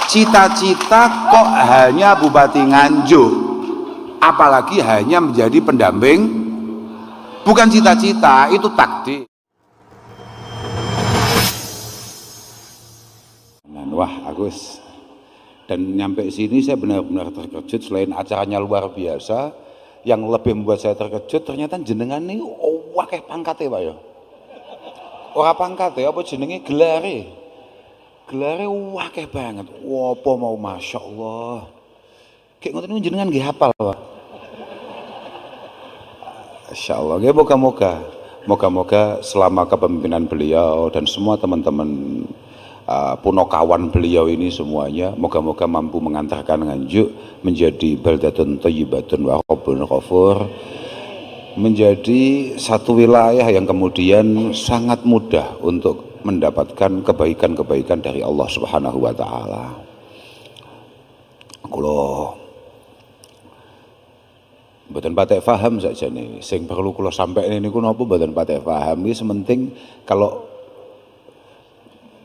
Cita-cita kok hanya Bupati Nganjuk, apalagi hanya menjadi pendamping. Bukan cita-cita, itu takdir. Wah, Agus. Dan nyampe sini saya benar-benar terkejut. Selain acaranya luar biasa, yang lebih membuat saya terkejut ternyata jenengan ini wakeh pangkate Pak ya. Ora pangkate, apa jenenge gelare. Gelare wakeh banget. Apa mau Masya Allah. Kayak ngoten niku jenengan nggih hafal Pak. Masya Allah. Nggih moga-moga selama kepemimpinan beliau dan semua teman-teman punokawan beliau ini semuanya moga-moga mampu mengantarkan Nganjuk menjadi baldatun thayyibatun wa rabbun ghafur, menjadi satu wilayah yang kemudian sangat mudah untuk mendapatkan kebaikan-kebaikan dari Allah Subhanahu wa taala. Kula mboten patek paham saja nih, sing perlu kula sampaikan niku napa mboten patek paham. Iki sementing kalau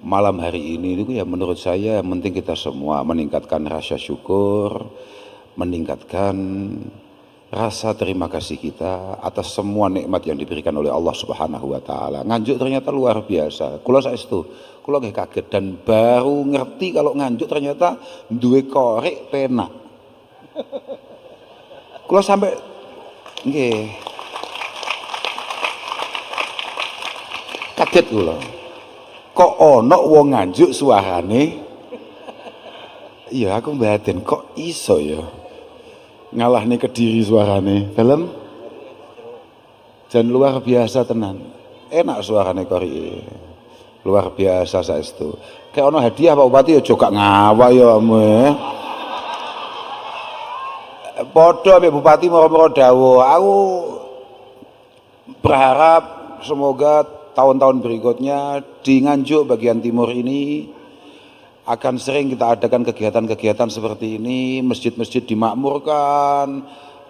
malam hari ini itu ya menurut saya yang penting kita semua meningkatkan rasa syukur, meningkatkan rasa terima kasih kita atas semua nikmat yang diberikan oleh Allah Subhanahu wa taala. Nganjuk ternyata luar biasa. Kula saestu, kula nggih kaget dan baru ngerti kalau Nganjuk ternyata duwe korek penak. Kula sampai nggih kaget kula. Kok ono wong Nganjuk suarane, iya aku mbaten kok iso ya ngalahne Kediri suarane, film dan luar biasa tenan, enak suarane kori, luar biasa saestu. Kayak ono hadiah Pak Bupati ya juga ngawa ya me. Podo ambek Bupati moro-moro dawuh. Aku berharap semoga tahun-tahun berikutnya di Nganjuk bagian timur ini akan sering kita adakan kegiatan-kegiatan seperti ini, masjid-masjid dimakmurkan,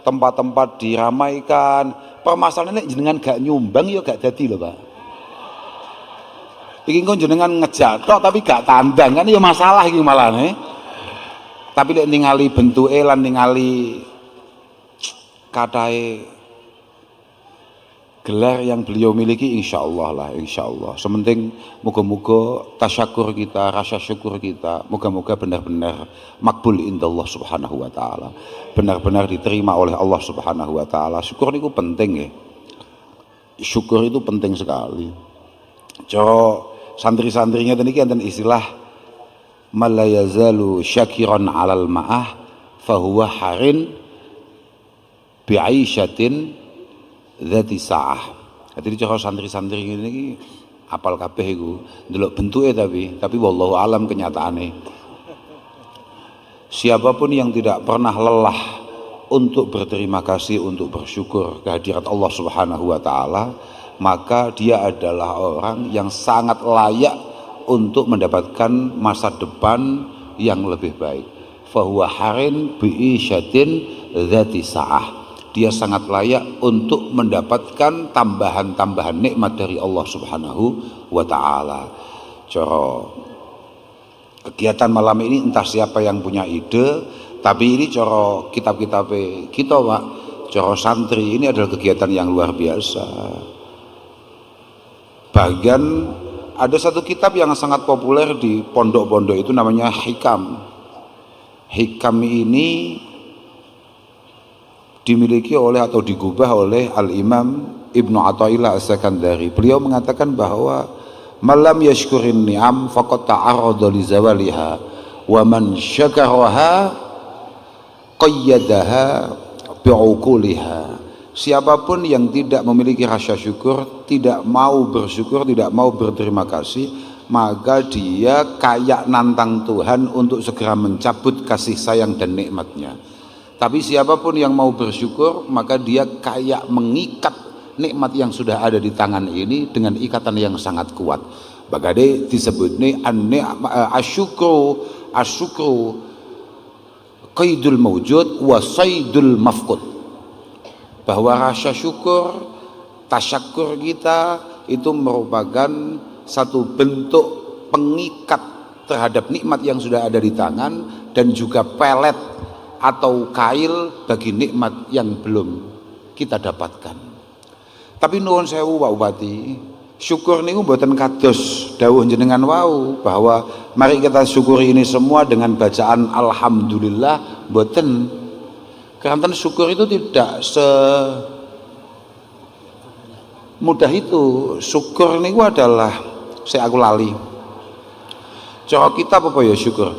tempat-tempat diramaikan. Permasalahannya jenengan gak nyumbang ya gak dadi lho Pak. Iki kok jenengan ngejatok tapi gak tandang kan ya masalah iki malane. Tapi lek ningali bentuke lan ningali katahe gelar yang beliau miliki insya Allah sementing moga-moga tasyakur kita, rasa syukur kita moga-moga benar-benar makbul indallah subhanahu wa ta'ala, benar-benar diterima oleh Allah subhanahu wa ta'ala. Syukur itu penting ya, syukur itu penting sekali. Cara santri-santrinya tadi kan istilah malayazalu syakiran alal ma'ah fahuwa harin bi'aisyatin zati sa'ah. Jadi cara santri-santri ini apal kabeh iku ndelok bentuke tapi wallahu alam kenyataane. Siapapun yang tidak pernah lelah untuk berterima kasih, untuk bersyukur kehadirat Allah Subhanahu wa taala, maka dia adalah orang yang sangat layak untuk mendapatkan masa depan yang lebih baik. Fahuwa harin bi'isyatin zati sa'ah. Dia sangat layak untuk mendapatkan tambahan-tambahan nikmat dari Allah Subhanahu wa ta'ala. Coro kegiatan malam ini entah siapa yang punya ide, tapi ini coro kitab-kitab kita Pak, coro santri ini adalah kegiatan yang luar biasa. Bagian ada satu kitab yang sangat populer di pondok-pondok itu namanya Hikam. Hikam ini dimiliki oleh atau digubah oleh Al-Imam Ibnu Athaillah As-Sakandari. Beliau mengatakan bahwa malam yashkurin ni'am faqad ta'arrada li zawaliha wa man syakaraha qayyadaha bi'uquliha. Siapapun yang tidak memiliki rasa syukur, tidak mau bersyukur, tidak mau berterima kasih, maka dia kayak nantang Tuhan untuk segera mencabut kasih sayang dan nikmatnya. Tapi siapapun yang mau bersyukur, maka dia kayak mengikat nikmat yang sudah ada di tangan ini dengan ikatan yang sangat kuat. Bagade disebut ini asyukru qaidul mawjud wa saydul mafqud. Bahwa rasa syukur, tasyakur kita itu merupakan satu bentuk pengikat terhadap nikmat yang sudah ada di tangan, dan juga pelet atau kail bagi nikmat yang belum kita dapatkan. Tapi nuwun sewu Pak Bupati, syukur niku mboten kados dawuh jenengan wau bahwa mari kita syukuri ini semua dengan bacaan alhamdulillah, mboten. Karena syukur itu tidak semudah itu. Syukur niku adalah aku lali. Cara kita apa ya syukur?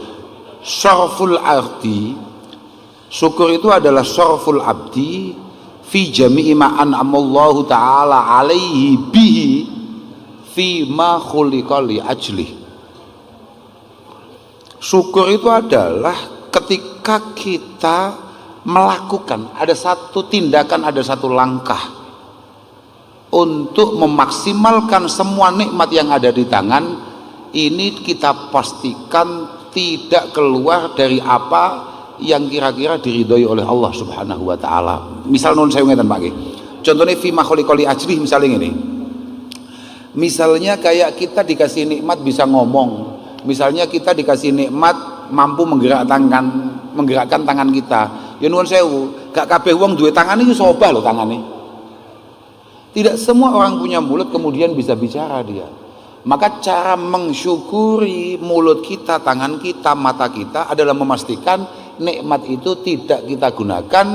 Syarful ardi. Syukur itu adalah syarful abdi fi jami'i ma an'amallahu ta'ala alaihi bihi fi ma khuliqa li ajlih. Syukur itu adalah ketika kita melakukan ada satu tindakan, ada satu langkah untuk memaksimalkan semua nikmat yang ada di tangan ini, kita pastikan tidak keluar dari apa yang kira-kira diridhoi oleh Allah Subhanahu wa taala. Misal non saya ngeten Pak nggih. Contohnya fi makhluqali ajli, misalnya ini. Misalnya kayak kita dikasih nikmat bisa ngomong. Misalnya kita dikasih nikmat mampu menggerakkan tangan kita. Ya nuwun sewu, gak kabeh wong duwe tangan iki sobah lho tangane. Tidak semua orang punya mulut kemudian bisa bicara dia. Maka cara mensyukuri mulut kita, tangan kita, mata kita adalah memastikan nikmat itu tidak kita gunakan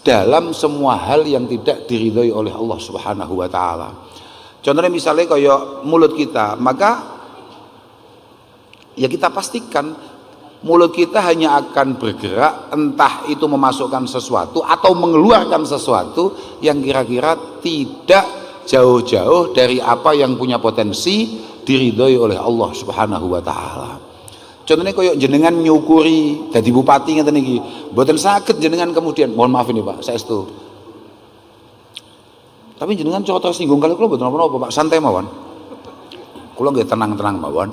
dalam semua hal yang tidak diridhoi oleh Allah Subhanahu wa taala. Contohnya misalnya kayak mulut kita, maka ya kita pastikan mulut kita hanya akan bergerak entah itu memasukkan sesuatu atau mengeluarkan sesuatu yang kira-kira tidak jauh-jauh dari apa yang punya potensi diridhoi oleh Allah Subhanahu wa taala. Contohnya koyok jenengan nyukuri dadi bupati ngeten iki, mboten saged jenengan kemudian mohon maaf ini Pak, saestu. Tapi jenengan cara tersinggung kali kula mboten napa-napa Pak, santai mawon. Kula nggih tenang-tenang mawon.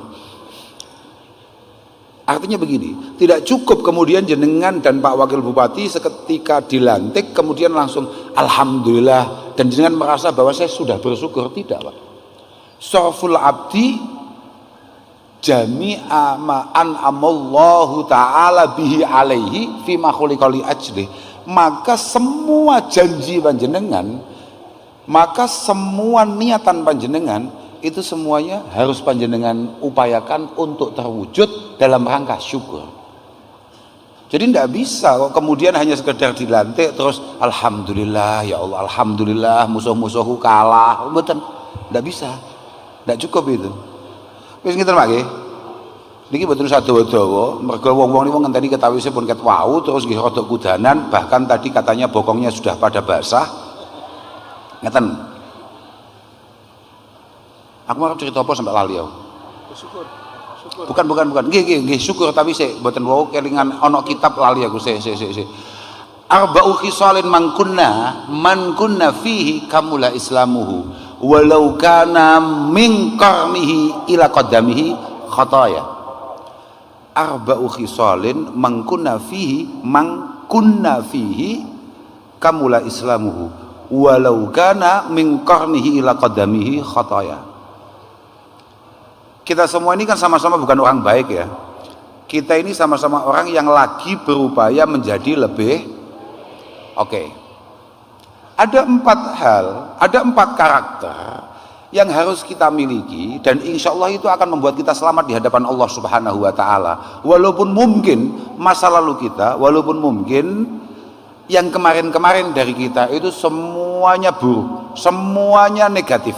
Artinya begini, tidak cukup kemudian jenengan dan Pak Wakil Bupati seketika dilantik kemudian langsung alhamdulillah dan jenengan merasa bahwa saya sudah bersyukur, tidak Pak. Syarful abdi jami'a ma an'amallahu ta'ala bihi alaihi fi ma khuliqa li ajli. Maka semua janji panjenengan, maka semua niatan panjenengan itu semuanya harus panjenengan upayakan untuk terwujud dalam rangka syukur. Jadi tidak bisa kok kemudian hanya sekedar dilantik terus alhamdulillah ya Allah, alhamdulillah musuh-musuhku kalah, betul, tidak bisa, tidak cukup itu. Wis ngeten Pak nggih. Niki mboten sadawa-dawa, mergo wong-wong niku ngenteni ketawisipun ket wau terus nggih rada kudanan, bahkan tadi katanya bokongnya sudah pada basah. Ngeten. Aku mau cerita apa sampai lali aku. Syukur. Bukan. Nggih, syukur tapi sik mboten wau kelingan ana kitab lali aku sik. Arba'u khisalin man kunna fihi kamula islamuhu walau kana min qarnihi ila qadamihi khataya. Arba'u khisalin man kunna fihi kamula islamuhu walau kana min qarnihi ila qadamihi khataya. Kita semua ini kan sama-sama bukan orang baik ya. Kita ini sama-sama orang yang lagi berupaya menjadi lebih oke. Ada 4 hal, ada 4 karakter yang harus kita miliki dan insya Allah itu akan membuat kita selamat di hadapan Allah Subhanahu wa taala. Walaupun mungkin masa lalu kita, walaupun mungkin yang kemarin-kemarin dari kita itu semuanya buruk, semuanya negatif.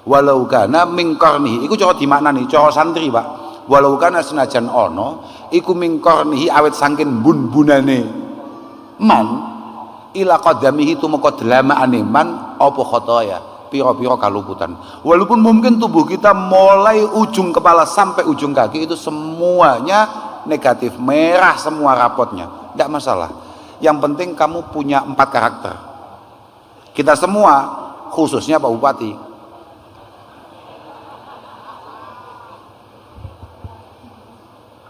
Walau kana min qarnihi, iku cara dimaknani cara santri Pak. Walau kana senajan ono iku min qarnihi awet saking bun-bunane man ila qadamihi tumeka delamaane man apa khataya, pira-pira kaluputan. Walaupun mungkin tubuh kita mulai ujung kepala sampai ujung kaki itu semuanya negatif, merah semua rapotnya, tidak masalah. Yang penting kamu punya 4 karakter. Kita semua, khususnya Pak Bupati,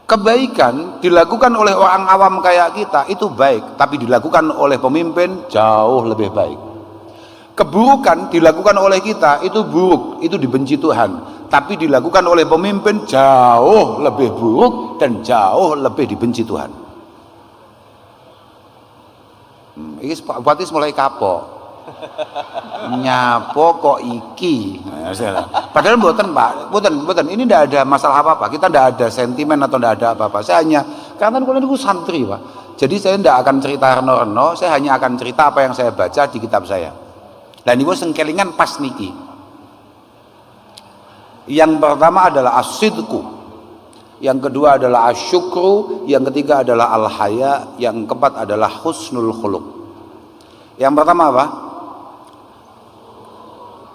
kebaikan dilakukan oleh orang awam kayak kita itu baik, tapi dilakukan oleh pemimpin jauh lebih baik. Keburukan dilakukan oleh kita itu buruk, itu dibenci Tuhan. tapi dilakukan oleh pemimpin jauh lebih buruk dan jauh lebih dibenci Tuhan. Ini Pak Bupati mulai kapok. Nyapo kok iki. Padahal mboten Pak, mboten. Ini tidak ada masalah apa-apa. Kita tidak ada sentimen atau tidak ada apa-apa. Saya hanya karena kalian itu santri Pak. Jadi saya tidak akan cerita reno-reno. Saya hanya akan cerita apa yang saya baca di kitab saya. Dan ini sengkelingan pas niki. Yang pertama adalah as-sidqu, yang kedua adalah asyukru, yang ketiga adalah al-haya, yang keempat adalah husnul khuluq. Yang pertama apa?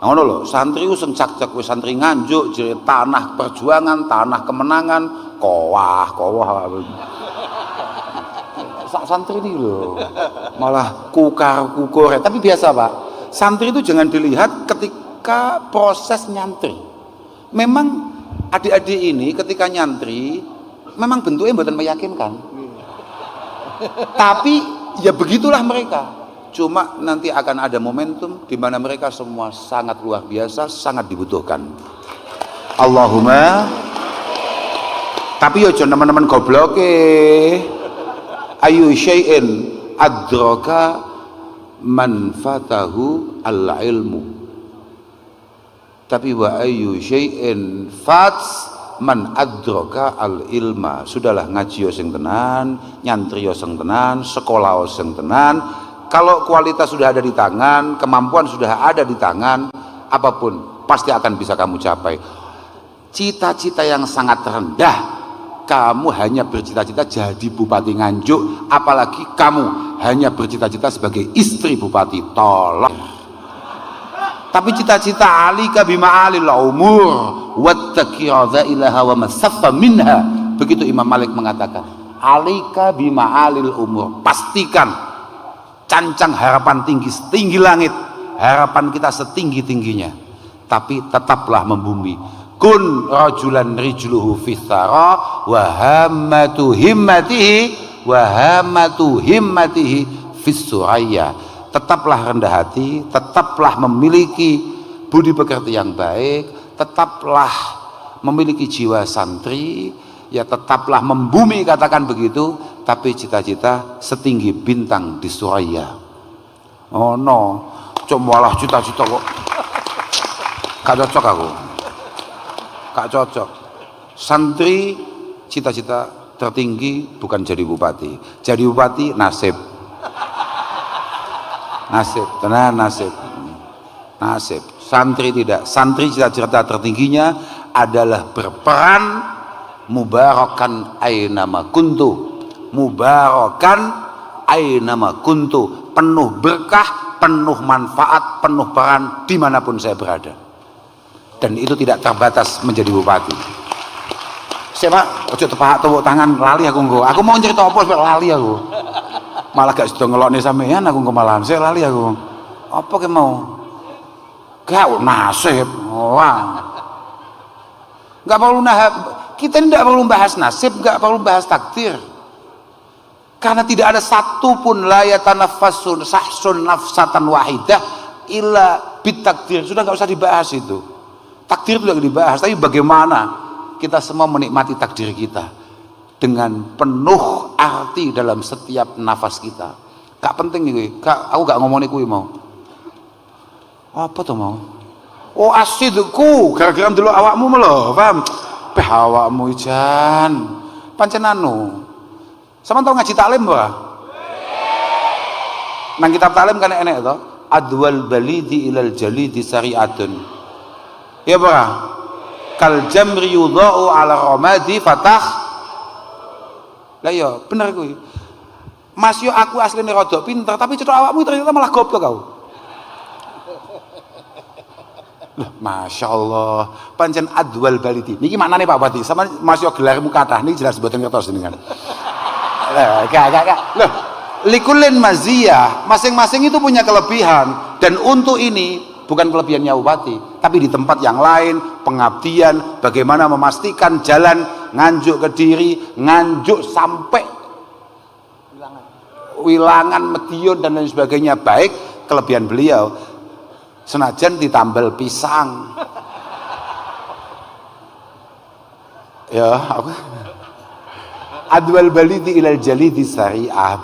Ngono lho, santri sing cak-cak wis santri Nganjuk, jadi tanah perjuangan, tanah kemenangan, kowah. Santri ini lho, malah kukar-kukur. Tapi biasa Pak, santri itu jangan dilihat ketika proses nyantri. Memang adik-adik ini ketika nyantri, memang bentuknya bukan meyakinkan. Tapi ya begitulah mereka. Cuma nanti akan ada momentum di mana mereka semua sangat luar biasa, sangat dibutuhkan. Allahumma. Tapi yo teman-teman goblok ayu syai'in adraka man fatahu al-ilmu. Tapi wa ayu syai'in fats man adraka al-ilma. Sudahlah ngaji yo sing tenan, nyantri yo sing tenan, sekolah yo sing tenan. Kalau kualitas sudah ada di tangan, kemampuan sudah ada di tangan, apapun pasti akan bisa kamu capai. Cita-cita yang sangat rendah, kamu hanya bercita-cita jadi bupati Nganjuk, apalagi kamu hanya bercita-cita sebagai istri bupati. Tolong. Tapi cita-cita alika bima alil umur wattaqi radza wa masaffa minha. Begitu Imam Malik mengatakan, alika bima alil umur, pastikan cancang harapan tinggi setinggi langit, harapan kita setinggi tingginya, tapi tetaplah membumi. Kun rajulan rijluhu fithara wa hammatu himmatihi fis suraya. Tetaplah rendah hati, tetaplah memiliki budi pekerti yang baik, tetaplah memiliki jiwa santri, ya tetaplah membumi, katakan begitu, tapi cita-cita setinggi bintang di suraya. Oh no, cuma malah cita-cita kok gak cocok aku. Gak cocok. Santri cita-cita tertinggi bukan jadi bupati. Jadi bupati nasib. Nasib, tenan nasib. Nasib. Santri tidak. Santri cita-cita tertingginya adalah berperan mubarakan ainama kuntu. Mubarakan ainama kuntu. Penuh berkah, penuh manfaat, penuh peran dimanapun saya berada. Dan itu tidak terbatas menjadi bupati. Siapa? Ojo tepak tepuk tangan lali aku nggo. Aku mau cerita apa sampai lali aku. Malah gak sedo ngelokne sampean aku kemalahan. Saya lali aku. Apa ke mau? Gak nasib. Wah. Gak perlu kita tidak perlu bahas nasib, gak perlu bahas takdir. Karena tidak ada satupun la yatanaffasun sahsun nafsatan wahidah illa bitakdir. Sudah gak usah dibahas itu. Takdir itu tidak dibahas, tapi bagaimana kita semua menikmati takdir kita dengan penuh arti dalam setiap nafas kita. Gak penting itu, aku gak ngomongin kuwi mau. Apa tuh mau? Oh asidku, gara-gara dulu awakmu lho, paham? Peh awakmu jan, pancen anu. Sama tau ngaji taklim ora? Nang kitab taklim kan enek to, adwal balidi ilal jalidi syari'atun. Ya pak, kal jamri yudha'u ala ramadi fatah. Lah ya bener kuwi. Mas yo aku asline rada pinter, tapi cetok awakmu ternyata malah goblok kau. Loh, Masya Allah, pancen adwal balidi. Niki maknane Pak Bupati, sama Mas yo gelarmu kathah niki jelas mboten ngertos jenengan. Lah, gak. Loh, likulin maziyah, masing-masing itu punya kelebihan, dan untuk ini bukan kelebihannya bupati, tapi di tempat yang lain, pengabdian, bagaimana memastikan jalan Nganjuk Kediri, Nganjuk sampai Wilangan, Medion dan lain sebagainya baik. Kelebihan beliau senajan ditambal pisang Ya, apa? Adwal balidi ilal jalidi sari'ah.